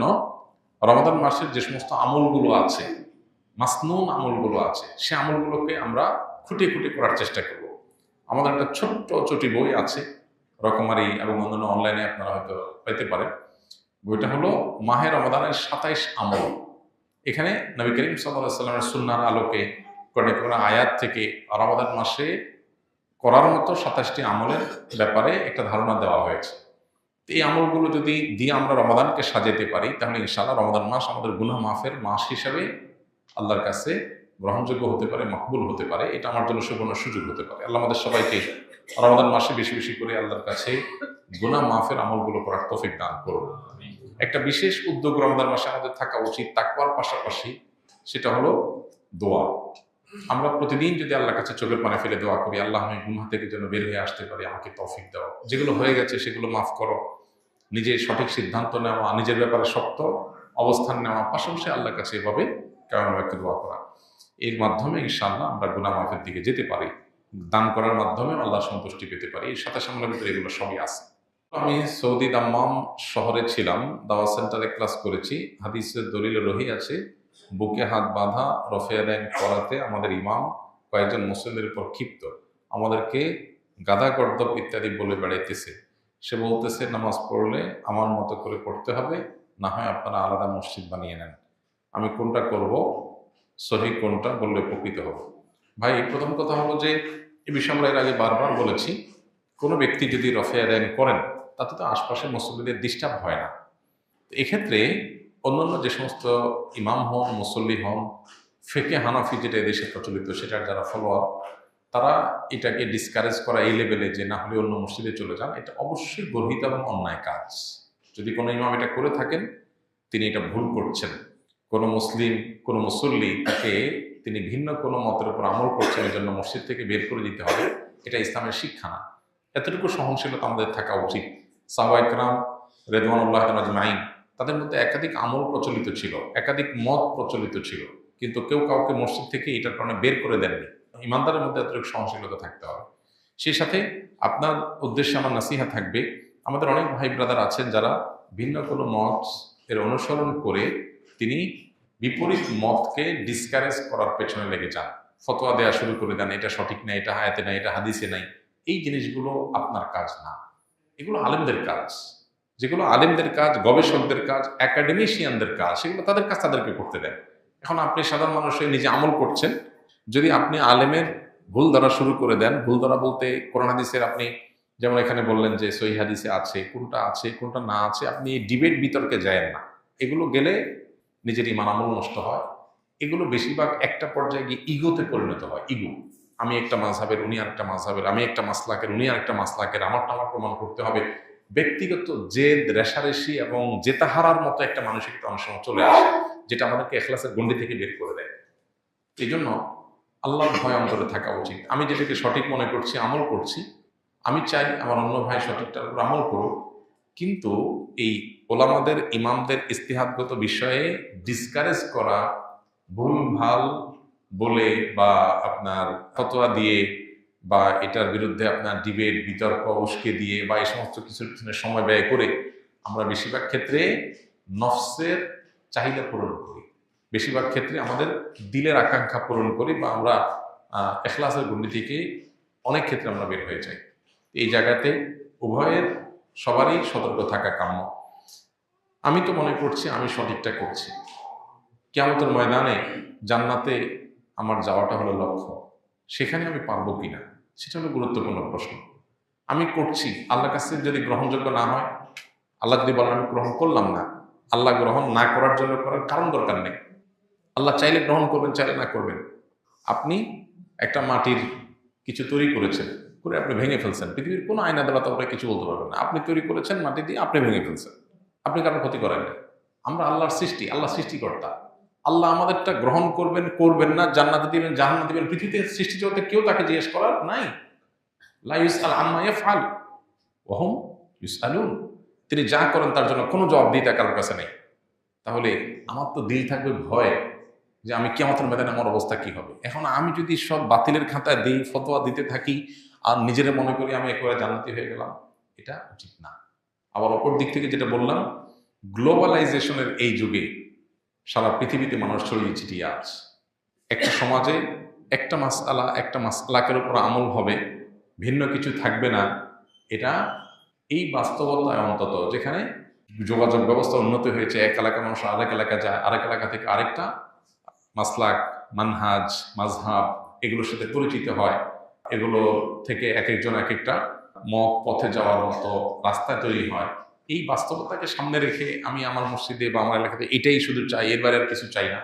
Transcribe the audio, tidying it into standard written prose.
জন্য রমাদান মাসের যে সমস্ত আমলগুলো আছে, মাসনুন আমলগুলো আছে, সে আমলগুলোকে আমরা খুঁটে খুঁটে করার চেষ্টা করব। আমাদের একটা ছোট্ট চটি বই আছে, রকমারি এবং অন্যান্য অনলাইনে আপনারা হয়তো পেতে পারেন। বইটা হলো মাহে রমাদানের 27 আমল। এখানে নবী করিম সাল্লাল্লাহু আলাইহি সাল্লামের সুন্নাহর আলোকে কোরআনে কোন আয়াত থেকে রমাদান মাসে করার মতো 27টি আমলের ব্যাপারে একটা ধারণা দেওয়া হয়েছে। এই আমলগুলো যদি দিয়ে আমরা রমাদানকে সাজাতে পারি, তাহলে ইনশাআল্লাহ রমাদান মাস আমাদের গুনাহ মাফের মাস হিসেবে আল্লাহর কাছে গ্রহণযোগ্য হতে পারে, মকবুল হতে পারে। এটা আমার জন্য সুবর্ণ সুযোগ হতে পারে। আল্লাহ আমাদের সবাইকে রমাদান মাসে বেশি বেশি করে আল্লাহর কাছে গুনাহ মাফের আমলগুলো করার তৌফিক দান করুন। একটা বিশেষ উদ্যোগ রমাদান মাসে আমাদের থাকা উচিত তাকওয়ার পাশাপাশি, সেটা হলো দোয়া। আমরা প্রতিদিন যদি আল্লাহর কাছে চোখের পানি ফেলে দোয়া করি, আল্লাহ আমি গুনাহ থেকে যেন বের হয়ে আসতে পারি, আমাকে তৌফিক দাও, যেগুলো হয়ে গেছে সেগুলো মাফ করো, নিজের সঠিক সিদ্ধান্ত নেওয়া, নিজের ব্যাপারে শক্ত অবস্থান নেওয়া, পাশাপাশি আল্লাহর কাছে এভাবে কেমন একটা দোয়া করা। এর মাধ্যমে ইনশাআল্লাহ আমরা গুনাহ মাফের দিকে যেতে পারি, দান করার মাধ্যমে আল্লাহ সন্তুষ্টি পেতে পারি। এর সাথে সামনের ভিতরে এগুলো সবই আছে। আমি সৌদি দাম্মাম শহরে ছিলাম, দাওয়া সেন্টারে ক্লাস করেছি। হাদিসের দলিল রহি আছে, বুকে হাত বাঁধা রফে আদায় করাতে আমাদের ইমাম কয়েকজন মুসলিমদের উপর ক্ষিপ্ত, আমাদেরকে গাদা গর্দব ইত্যাদি বলে বেড়াইতেছে। সে বলতেছে, নামাজ পড়লে আমার মতো করে পড়তে হবে, না হয় আপনারা আলাদা মসজিদ বানিয়ে নেন। আমি কোনটা করব, সহি কোনটা বললে উপকৃত হব? ভাই, প্রথম কথা হলো যে এই বিষয়ে আমরা এর আগে বারবার বলেছি, কোনো ব্যক্তি যদি রফে আদায় করেন তাতে তো আশপাশের মুসল্লিদের ডিস্টার্ব হয় না। এক্ষেত্রে অন্যান্য যে সমস্ত ইমাম হন, মুসল্লি হন, ফেকে হানাফি যেটা এদেশে প্রচলিত সেটার যারা ফলোয়ার, তারা এটাকে ডিসকারেজ করা এই লেভেলে যে না হলে অন্য মসজিদে চলে যান, এটা অবশ্যই গর্হিত এবং অন্যায় কাজ। যদি কোনো ইমাম এটা করে থাকেন, তিনি এটা ভুল করছেন। কোনো মুসলিম, কোনো মুসল্লি তাকে তিনি ভিন্ন কোনো মতের উপর আমল করছেন, এই জন্য মসজিদ থেকে বের করে দিতে হবে, এটা ইসলামের শিক্ষা না। এতটুকু সহনশীলতা আমাদের থাকা উচিত। সাহাবায়ে কেরাম রিদওয়ানুল্লাহি আজমাইন, তাদের মধ্যে একাধিক আমল প্রচলিত ছিল, একাধিক মত প্রচলিত ছিল, কিন্তু কেউ কাউকে মসজিদ থেকে এটার কারণে বের করে দেননি। ইমানদারের মধ্যে এতটুকু সহনশীলতা থাকতে হবে। সেই সাথে আপনার উদ্দেশ্যে আমার নাসিহা থাকবে, আমাদের অনেক ভাই ব্রাদার আছেন যারা ভিন্ন কোনো মত এর অনুসরণ করে তিনি বিপরীত মতকে ডিসকারেজ করার পেছনে লেগে যান, ফতোয়া দেওয়া শুরু করে দেন, এটা সঠিক নাই, এটা আয়াতে নাই, এটা হাদিসে নাই। এই জিনিসগুলো আপনার কাজ না, এগুলো আলেমদের কাজ। যেগুলো আলেমদের কাজ, গবেষকদের কাজ, একাডেমিশিয়ানদের কাজ, সেগুলো তাদের কাজ তাদেরকে করতে দেন। এখন আপনি সাধারণ মানুষ হয়ে নিজে আমল করছেন, যদি আপনি আলেমের ভুল ধরা শুরু করে দেন, ভুল ধরা বলতে কোরআন হাদিসের, আপনি যেমন এখানে বললেন যে সহিহ হাদিসে আছে, কোনটা না আছে, আপনি এই ডিবেট বিতর্কে যায়েন না। এগুলো গেলে নিজের ইমান আমল নষ্ট হয়। এগুলো বেশিরভাগ একটা পর্যায়ে গিয়ে ইগোতে পরিণত হয়। ইগো, আমি একটা মাযহাবের, উনি আরেকটা মাযহাবের, আমি একটা মাসলাকের, উনি আরেকটা মাসলাকের, আমারটা আমার প্রমাণ করতে হবে। ব্যক্তিগত জেদ, রেষারেষি এবং জেতাহারার মতো একটা মানসিকতা অনেক সময় চলে আসে, যেটা আমাদেরকে ইখলাসের গণ্ডি থেকে বের করে দেয়। এই জন্য আল্লাহর ভয় অন্তরে থাকা উচিত। আমি যেটাকে সঠিক মনে করছি, আমল করছি, আমি চাই আমার অন্য ভাই সঠিকটার উপর আমল করুক, কিন্তু এই ওলামাদের, ইমামদের ইস্তিহাদগত বিষয়ে ডিসকারেজ করা, ভুল ভাল বলে বা আপনার ফতোয়া দিয়ে বা এটার বিরুদ্ধে আপনার ডিবেট, বিতর্ক উস্কে দিয়ে বা এই সমস্ত কিছুর পিছনে সময় ব্যয় করে আমরা বেশিরভাগ ক্ষেত্রে নফসের চাহিদা পূরণ করি, বেশিরভাগ ক্ষেত্রে আমাদের দিলের আকাঙ্ক্ষা পূরণ করি, বা আমরা ইখলাসের গণ্ডি থেকে অনেক ক্ষেত্রে আমরা বের হয়ে যাই। এই জায়গাতে উভয়ের সবারই সতর্ক থাকা কাম্য। আমি তো মনে করছি আমি সঠিকটা করছি, কিয়ামতের ময়দানে জান্নাতে আমার যাওয়াটা হলো লক্ষ্য, সেখানে আমি পারবো কিনা সেটা হলো গুরুত্বপূর্ণ প্রশ্ন। আমি করছি, আল্লাহর কাছে যদি গ্রহণযোগ্য না হয়, আল্লাহ যদি বলেন আমি গ্রহণ করলাম না, আল্লাহ গ্রহণ না করার জন্য করার কারণ দরকার নেই। আল্লাহ চাইলে গ্রহণ করবেন, চাইলে না করবেন। আপনি একটা মাটির কিছু তৈরি করেছেন, করে আপনি ভেঙে ফেলছেন, পৃথিবীর কোনো আইন আদালত আপনাকে কিছু বলতে পারবেন না। আপনি তৈরি করেছেন মাটি দিয়ে, আপনি ভেঙে ফেলছেন, আপনি কারণ ক্ষতি করেন না। আমরা আল্লাহর সৃষ্টি, আল্লাহ সৃষ্টিকর্তা। আল্লাহ আমাদেরটা গ্রহণ করবেন, করবেন না, জান্নাতে দিবেন, জাহান্নামে দিবেন, পৃথিবীতে সৃষ্টি জগতে কেউ তাকে জিজ্ঞেস করার নাই। লা ইউসআল আম্মা ইয়াফআল ওয়া হুম ইউসআলুন। তিনি যা করেন তার জন্য কোনো জবাবদিহিতা কারোর কাছে নেই। তাহলে আমার তো দিল থাকবে ভয় যে আমি কিয়ামতের ময়দানে আমার অবস্থা কি হবে। এখন আমি যদি সব বাতিলের খাতায় দিই, ফতোয়া দিতে থাকি, আর নিজেরা মনে করি আমি একেবারে জান্নাতি হয়ে গেলাম, এটা উচিত না। আবার অপর দিক থেকে যেটা বললাম গ্লোবালাইজেশনের এই যুগে সারা পৃথিবীতে মানুষ ছড়িয়ে ছিটিয়ে আছে। একটা সমাজে একটা মাসআলাকের উপর আমল হবে, ভিন্ন কিছু থাকবে না, এটা এই বাস্তবতায় অন্তত যেখানে যোগাযোগ ব্যবস্থা উন্নতি হয়েছে, এক এলাকার মানুষ আরেক এলাকা যায়, আরেক এলাকা থেকে আরেকটা মাসলাক, মানহাজ, মাযহাব এগুলোর সাথে পরিচিত হয়, এগুলো থেকে এক একজন এক একটা মত পথে যাওয়ার মতো রাস্তা তৈরি হয়। এই বাস্তবতাকে সামনে রেখে আমি আমার মসজিদে বা আমার এলাকাতে এটাই শুধু চাই, এর বাইরে আর কিছু চাই না,